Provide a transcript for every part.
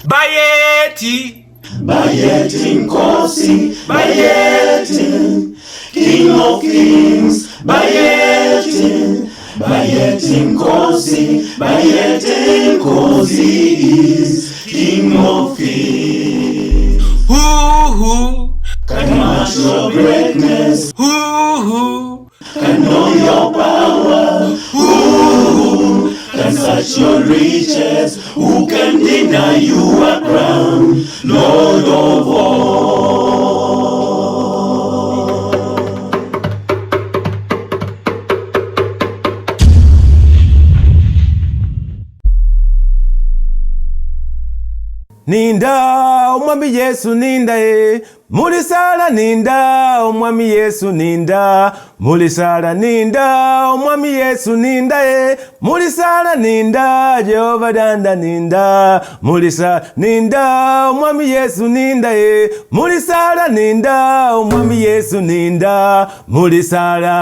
Bayeti, Bayeti Nkosi, Bayeti, King of Kings, Bayeti, Bayeti Nkosi, Bayeti Nkosi is King of Kings. Who can match your greatness? Who can know your power? Who can search your riches? Who can deny you a crown, Lord of all? Ninda omwami Yesu ninda mulisala ninda omwami Yesu ninda mulisala ninda omwami Yesu ninda mulisala ninda Jehova danda ninda mulisa ninda omwami Yesu ninda mulisala ninda omwami Yesu ninda mulisala.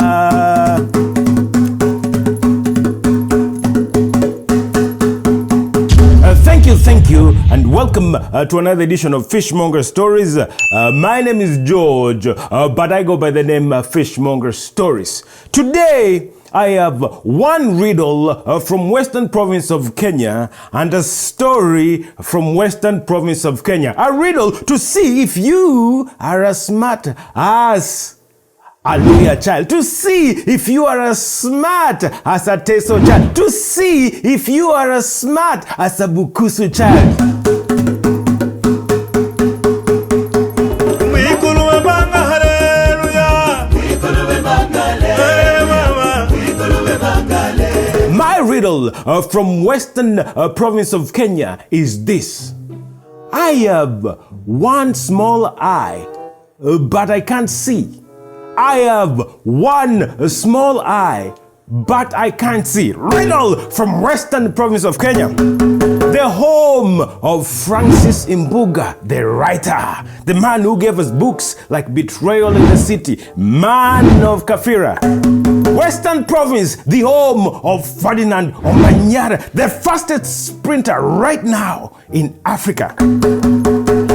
Thank you, and welcome to another edition of Fishmonger Stories. My name is George, but I go by the name Fishmonger Stories. Today, I have one riddle from Western Province of Kenya and a story from Western Province of Kenya. A riddle to see if you are as smart as a Luya child, to see if you are as smart as a Teso child, to see if you are as smart as a Bukusu child. My riddle from Western Province of Kenya is this. I have one small eye, but I can't see. I have one small eye, but I can't see. Riddle from Western Province of Kenya. The home of Francis Imbuga, the writer, the man who gave us books like Betrayal in the City, Man of Kafira. Western Province, the home of Ferdinand Omanyara, the fastest sprinter right now in Africa.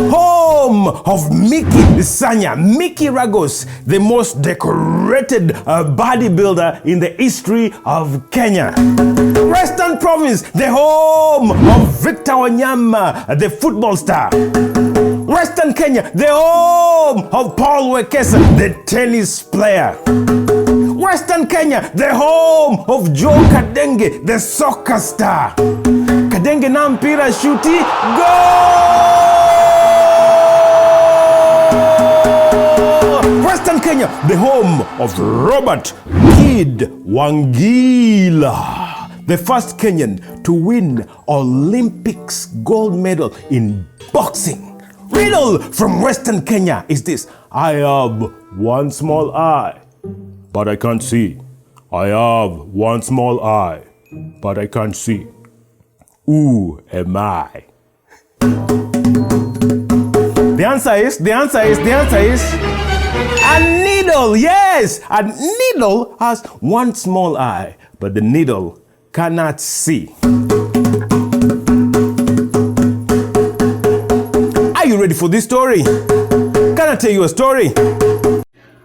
Home of Mickey Sanya, Mickey Ragos, the most decorated bodybuilder in the history of Kenya. Western Province, the home of Victor Wanyama, the football star. Western Kenya, the home of Paul Wekesa, the tennis player. Western Kenya, the home of Joe Kadenge, the soccer star. Kadenge na mpira shuti, goal! Western Kenya, the home of Robert Kid Wangila, the first Kenyan to win Olympics gold medal in boxing. Riddle from Western Kenya is this. I have one small eye, but I can't see. I have one small eye, but I can't see. Who am I? The answer is a needle. Yes, a needle has one small eye, but the needle cannot see. Are you ready for this story? Can I tell you a story?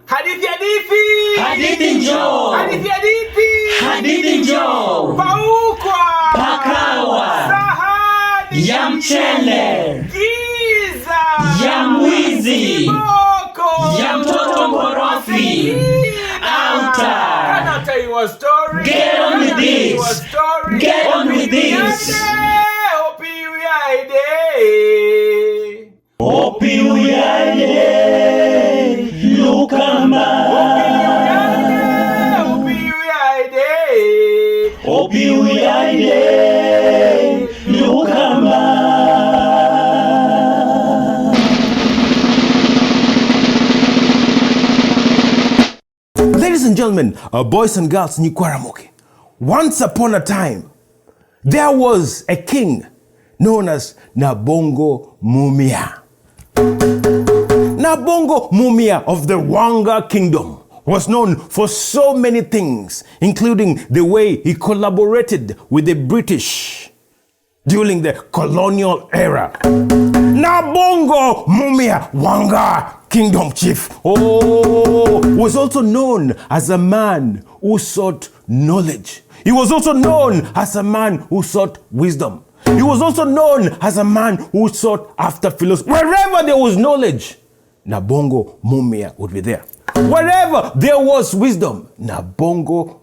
Hadithi hadithi! Hadithi njoo! Hadithi hadithi! Hadithi njoo! Paukwa! Pakawa! Sahani! Ya mchele! Giza! Ya mwizi! Kiboko! Ya mtoto mkorofi! Auta! Can I tell you a story? Get on with this! Get on with this! Hopi uyaide! Hopi uyaide! Lukamba! Hopi uyaide! Lukamba! Ladies and gentlemen, boys and girls, Nikwaramoke. Once upon a time, there was a king known as Nabongo Mumia. Nabongo Mumia of the Wanga Kingdom was known for so many things, including the way he collaborated with the British. during the colonial era. Nabongo Mumia Wanga, kingdom chief, was also known as a man who sought knowledge. He was also known as a man who sought wisdom. He was also known as a man who sought after philosophy. Wherever there was knowledge, Nabongo Mumia would be there. Wherever there was wisdom, Nabongo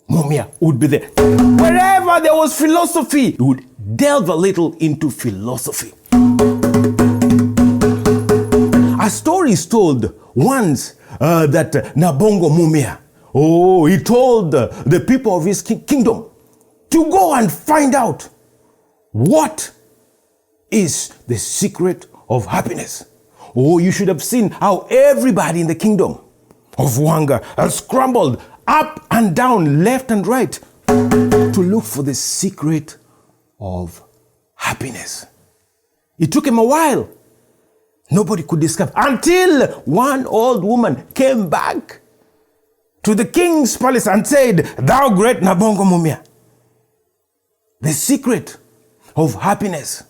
Mumia would be there. Wherever there was philosophy, he would delve a little into philosophy. A story is told once that Nabongo Mumia, he told the people of his kingdom to go and find out what is the secret of happiness. You should have seen how everybody in the kingdom of Wanga scrambled up and down, left and right, to look for the secret of happiness. It took him a while. Nobody could discover until one old woman came back to the king's palace and said, "Thou great Nabongo Mumia, the secret of happiness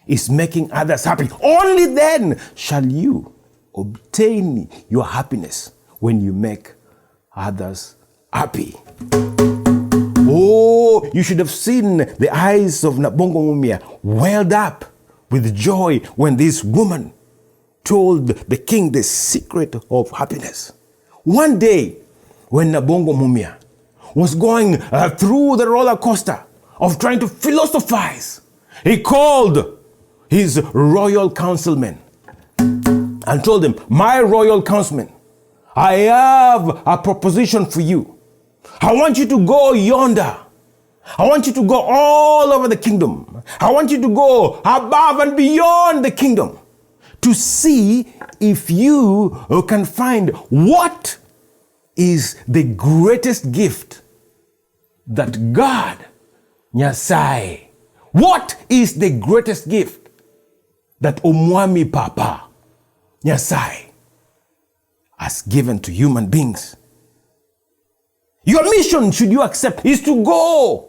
is making others happy. Only then shall you obtain your happiness, when you make others happy." You should have seen the eyes of Nabongo Mumia welled up with joy when this woman told the king the secret of happiness. One day, when Nabongo Mumia was going through the roller coaster of trying to philosophize, he called his royal councilmen and told them, "My royal councilmen, I have a proposition for you. I want you to go yonder. I want you to go all over the kingdom. I want you to go above and beyond the kingdom to see if you can find what is the greatest gift that God, Nyasai, what is the greatest gift that Omwami Papa, Nyasai, has given to human beings. Your mission, should you accept, is to go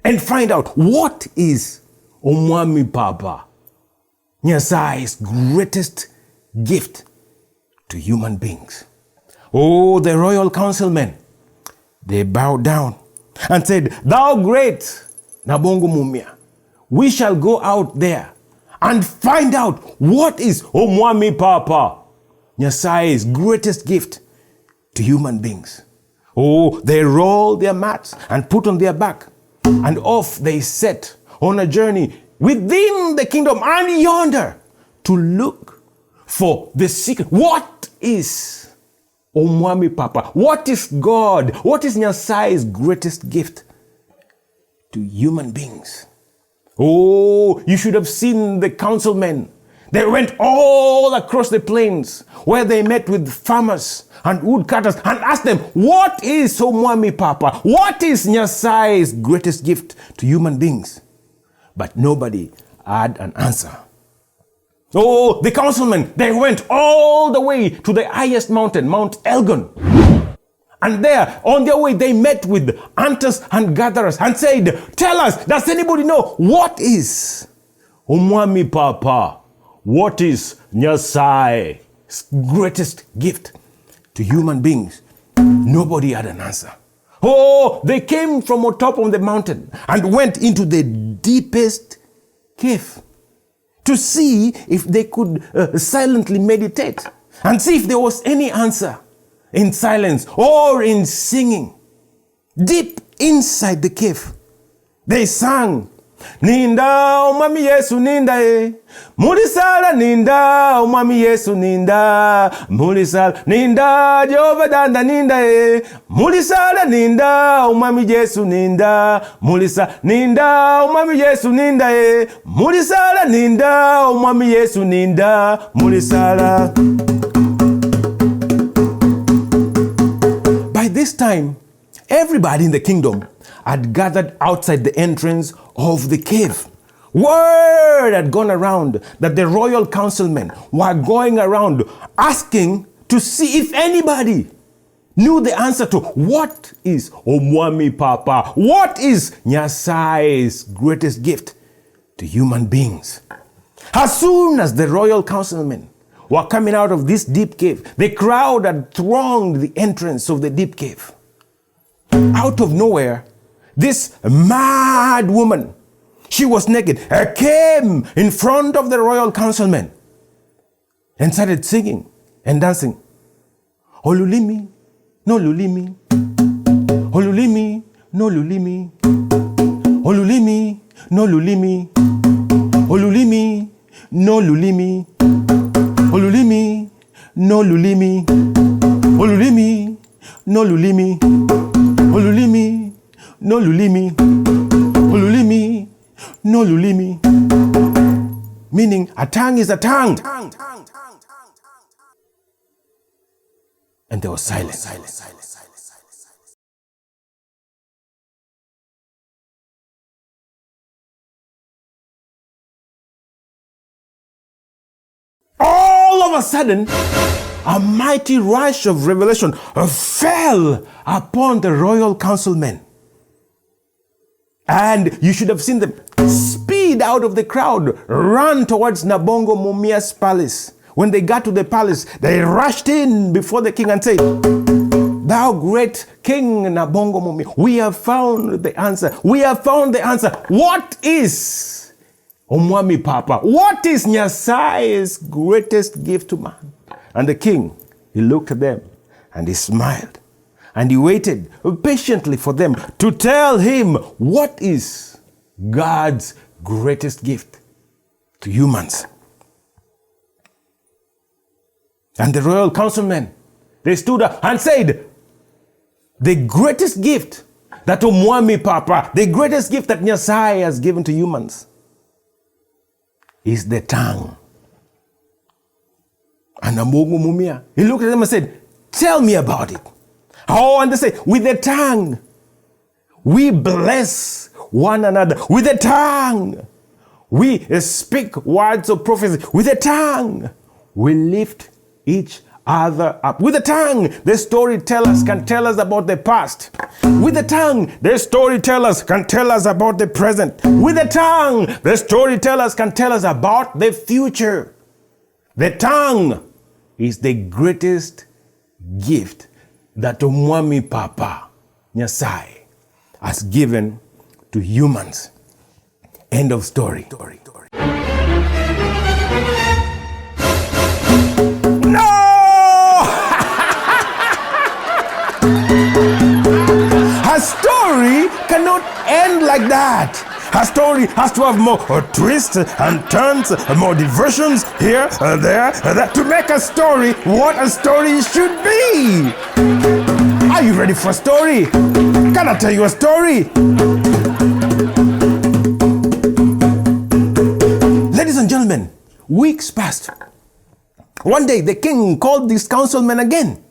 and find out what is Omwami Papa, Nyasai's greatest gift to human beings." The royal councilmen, they bowed down and said, "Thou great Nabongo Mumia, we shall go out there and find out what is Omwami Papa, Nyasai's greatest gift to human beings." They rolled their mats and put on their back, and off they set on a journey within the kingdom and yonder to look for the secret. What is Omwami Papa? What is God? What is Nyasai's greatest gift to human beings? You should have seen the councilmen. They went all across the plains where they met with farmers and woodcutters and asked them, "What is Omwami Papa? What is Nyasai's greatest gift to human beings?" But nobody had an answer. The councilmen, they went all the way to the highest mountain, Mount Elgon. And there, on their way, they met with hunters and gatherers and said, "Tell us, does anybody know what is Omwami Papa? What is Nyasai's greatest gift to human beings?" Nobody had an answer. They came from on top of the mountain and went into the deepest cave to see if they could silently meditate and see if there was any answer in silence or in singing. Deep inside the cave, they sang, "Ninda Omwami Yesu ninda Mulisala ninda Omwami Yesu ninda Mulisala ninda Jehovah danda ninda Mulisala ninda Omwami Yesu ninda Mulisala ninda Omwami Yesu ninda Mulisala ninda Omwami Yesu ninda Mulisala." By this time, everybody in the kingdom had gathered outside the entrance of the cave. Word had gone around that the royal councilmen were going around asking to see if anybody knew the answer to what is Omwami Papa, what is Nyasaye's greatest gift to human beings. As soon as the royal councilmen were coming out of this deep cave, the crowd had thronged the entrance of the deep cave. Out of nowhere, this mad woman, she was naked, came in front of the royal councilmen and started singing and dancing. Olulimi, no lulimi. Olulimi, no lulimi. Olulimi, no lulimi. Olulimi, no lulimi. Olulimi, no lulimi. Olulimi, no lulimi. Olulimi, no lulimi. Olulimi, no lulimi. Meaning, a tongue is a tongue. And there was silence. All of a sudden, a mighty rush of revelation fell upon the royal councilmen. And you should have seen them speed out of the crowd, run towards Nabongo Mumia's palace. When they got to the palace, they rushed in before the king and said, "Thou great King Nabongo Mumia, we have found the answer. We have found the answer. What is Omwami Papa? What is Nyasaye's greatest gift to man?" And the king, he looked at them and he smiled. And he waited patiently for them to tell him what is God's greatest gift to humans. And the royal councilmen, they stood up and said, the greatest gift that Omwami Papa, the greatest gift that Nyasaye has given to humans is the tongue. And Nabongo Mumia, he looked at them and said, "Tell me about it." Oh, and they said, with the tongue, we bless one another. With the tongue, we speak words of prophecy. With the tongue, we lift each other up. With the tongue, the storytellers can tell us about the past. With the tongue, the storytellers can tell us about the present. With the tongue, the storytellers can tell us about the future. The tongue is the greatest gift that Omwami Papa, Nyasaye, has given to humans. End of story. No! A story cannot end like that. A story has to have more twists and turns, more diversions here, there, that to make a story what a story should be. Are you ready for a story? Can I tell you a story? Ladies and gentlemen, weeks passed. One day the king called these councilmen again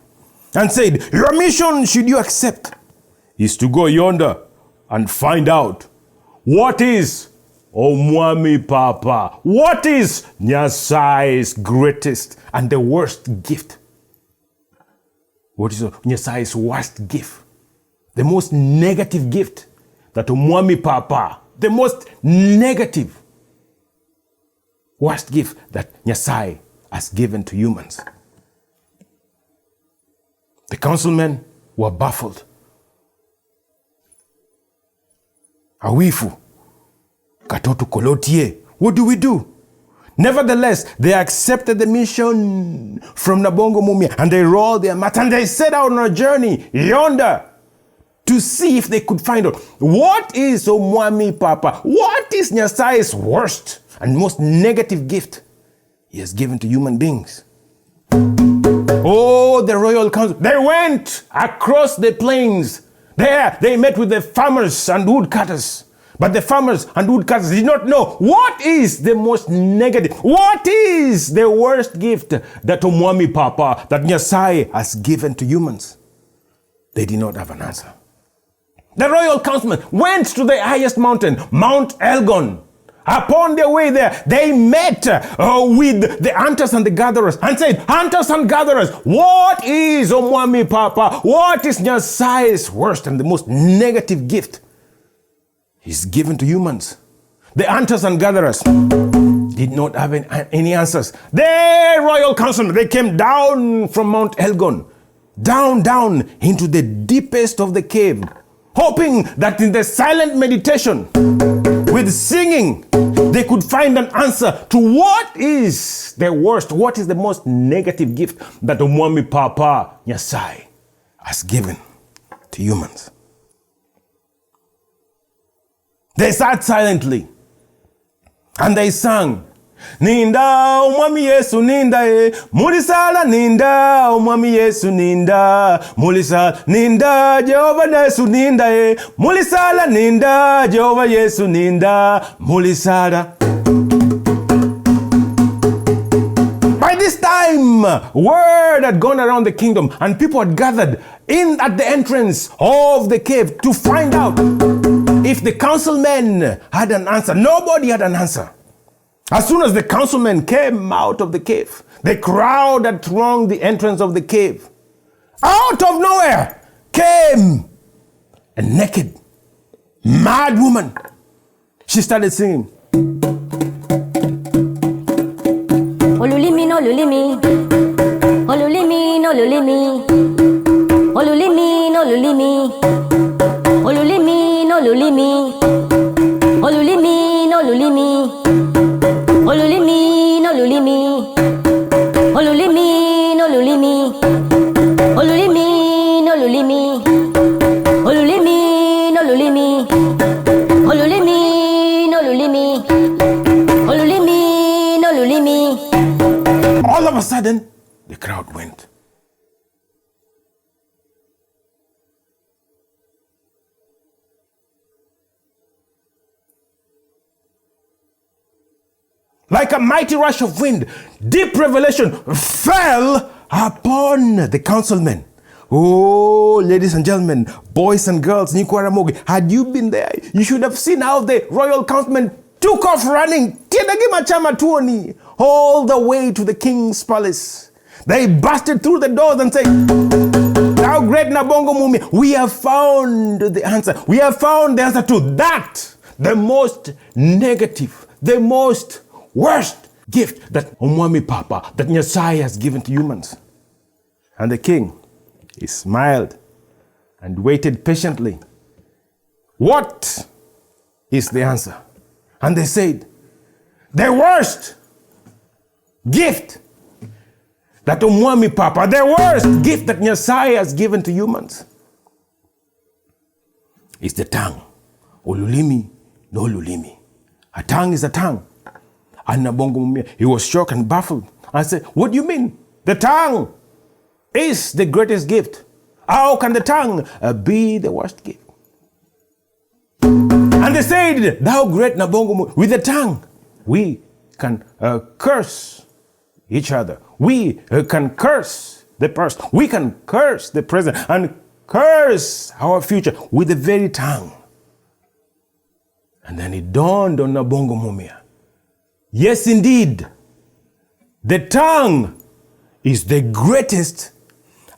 and said, "Your mission, should you accept, is to go yonder and find out what is Omwami Papa, what is Nyasaye's greatest and the worst gift. What is Nyasaye's worst gift? The most negative gift that Omwami Papa, the most negative, worst gift that Nyasaye has given to humans." The councilmen were baffled. Awifu, katoto kolotie, what do we do? Nevertheless, they accepted the mission from Nabongo Mumia and they rolled their mat and they set out on a journey yonder to see if they could find out what is Omwami Papa, what is Nyasaye's worst and most negative gift he has given to human beings. Oh, the royal council, they went across the plains. There, they met with the farmers and woodcutters. But the farmers and woodcutters did not know what is the most negative, what is the worst gift that Omwami Papa, that Nyasaye has given to humans. They did not have an answer. The royal councilman went to the highest mountain, Mount Elgon, Upon their way there, they met with the hunters and the gatherers and said, hunters and gatherers, what is Omwami Papa? What is Nyasaye's worst and the most negative gift he's given to humans? The hunters and gatherers did not have any answers. The royal councilmen, they came down from Mount Elgon, down into the deepest of the cave, hoping that in the silent meditation, with singing, they could find an answer to what is the worst, what is the most negative gift that Omwami Papa Nyasaye has given to humans. They sat silently and they sang, Ninda Omwami Yesu ninda Mulisala ninda Omwami Yesu ninda Mulisala ninda Jehovah Yesu ninda Mulisala ninda Jehovah Yesu ninda Mulisala. By this time, word had gone around the kingdom and people had gathered in at the entrance of the cave to find out if the councilmen had an answer. Nobody had an answer. As soon as the councilmen came out of the cave, the crowd that thronged the entrance of the cave, out of nowhere came a naked, mad woman. She started singing. Olulimi no lulimi, olulimi no lulimi, olulimi no lulimi, olulimi no lulimi, olulimi no lulimi. Olulimi no lulimi, olulimi no lulimi, olulimi no lulimi, olulimi no lulimi, olulimi no lulimi, olulimi no lulimi. All of a sudden, the crowd went. Like a mighty rush of wind, deep revelation fell upon the councilmen. Oh, ladies and gentlemen, boys and girls, Nikwaramogi, had you been there, you should have seen how the royal councilmen took off running all the way to the king's palace. They busted through the doors and said, Thou great Nabongo Mumi, we have found the answer. We have found the answer to that, the most negative, the most worst gift that Omwami Papa, that Nyasaye has given to humans. And the king, he smiled and waited patiently. What is the answer? And they said, the worst gift that Omwami Papa, the worst gift that Nyasaye has given to humans is the tongue. Olulimi no lulimi. A tongue is a tongue. And Nabongo Mumia, he was shocked and baffled. I said, what do you mean? The tongue is the greatest gift. How can the tongue be the worst gift? And they said, thou great Nabongo Mumia, with the tongue, we can curse each other. We can curse the past. We can curse the present and curse our future with the very tongue. And then it dawned on Nabongo Mumia. Yes, indeed, the tongue is the greatest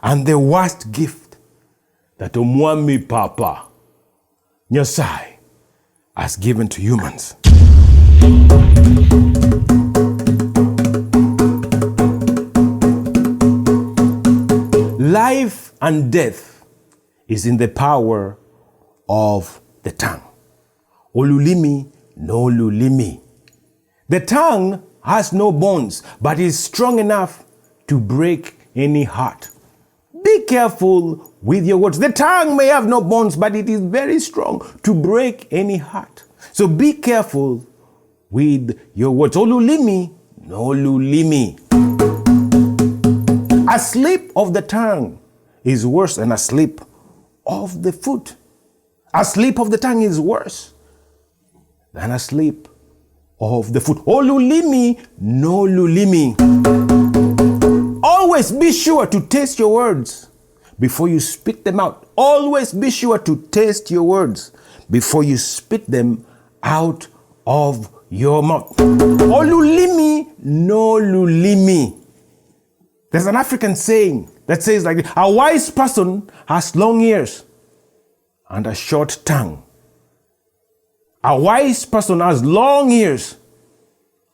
and the worst gift that Omwami Papa Nyasaye has given to humans. Life and death is in the power of the tongue. Olulimi no lulimi. The tongue has no bones, but is strong enough to break any heart. Be careful with your words. The tongue may have no bones, but it is very strong to break any heart. So be careful with your words. Olulimi, no lulimi. A slip of the tongue is worse than a slip of the foot. A slip of the tongue is worse than a slip of the foot. Olulimi, no lulimi. Always be sure to taste your words before you spit them out. Always be sure to taste your words before you spit them out of your mouth. Olulimi no lulimi. There's an African saying that says like this: a wise person has long ears and a short tongue. A wise person has long ears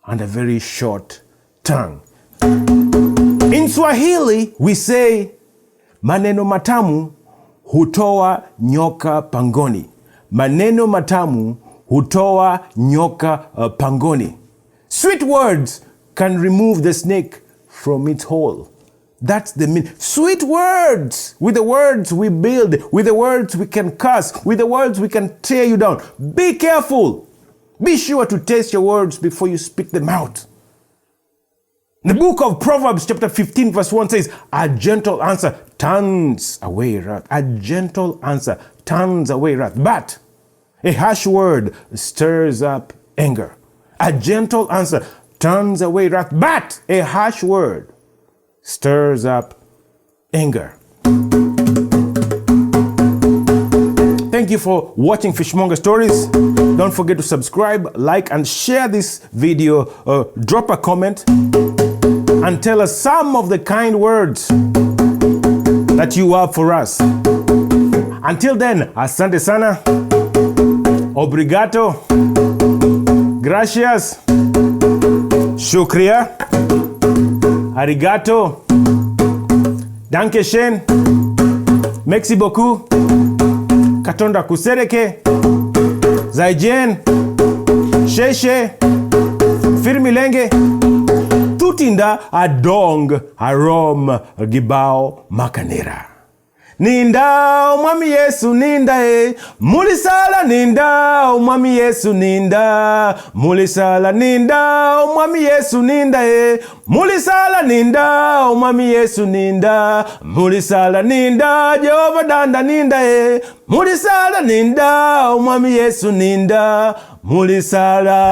and a very short tongue. In Swahili, we say, maneno matamu hutoa nyoka pangoni. Maneno matamu hutoa nyoka pangoni. Sweet words can remove the snake from its hole. That's the meaning. Sweet words. With the words we build, with the words we can curse, with the words we can tear you down. Be careful. Be sure to taste your words before you speak them out. The book of Proverbs chapter 15 verse 1 says, a gentle answer turns away wrath. A gentle answer turns away wrath. But a harsh word stirs up anger. A gentle answer turns away wrath. But a harsh word stirs up anger. Thank you for watching Fishmonger Stories. Don't forget to subscribe, like, and share this video. Drop a comment and tell us some of the kind words that you have for us. Until then, asante sana, obrigado, gracias, shukriya, arigato, danke schön, merci beaucoup, katonda kusereke, zaijen, sheshe, firmilenge, tutinda adong arom gibao makanera. Ninda umwami Yesu ninda mulisala ninda umwami Yesu ninda mulisala ninda umwami Yesu ninda mulisala ninda umwami Yesu ninda mulisala ninda Jehova danda ninda mulisala ninda umwami Yesu ninda mulisala.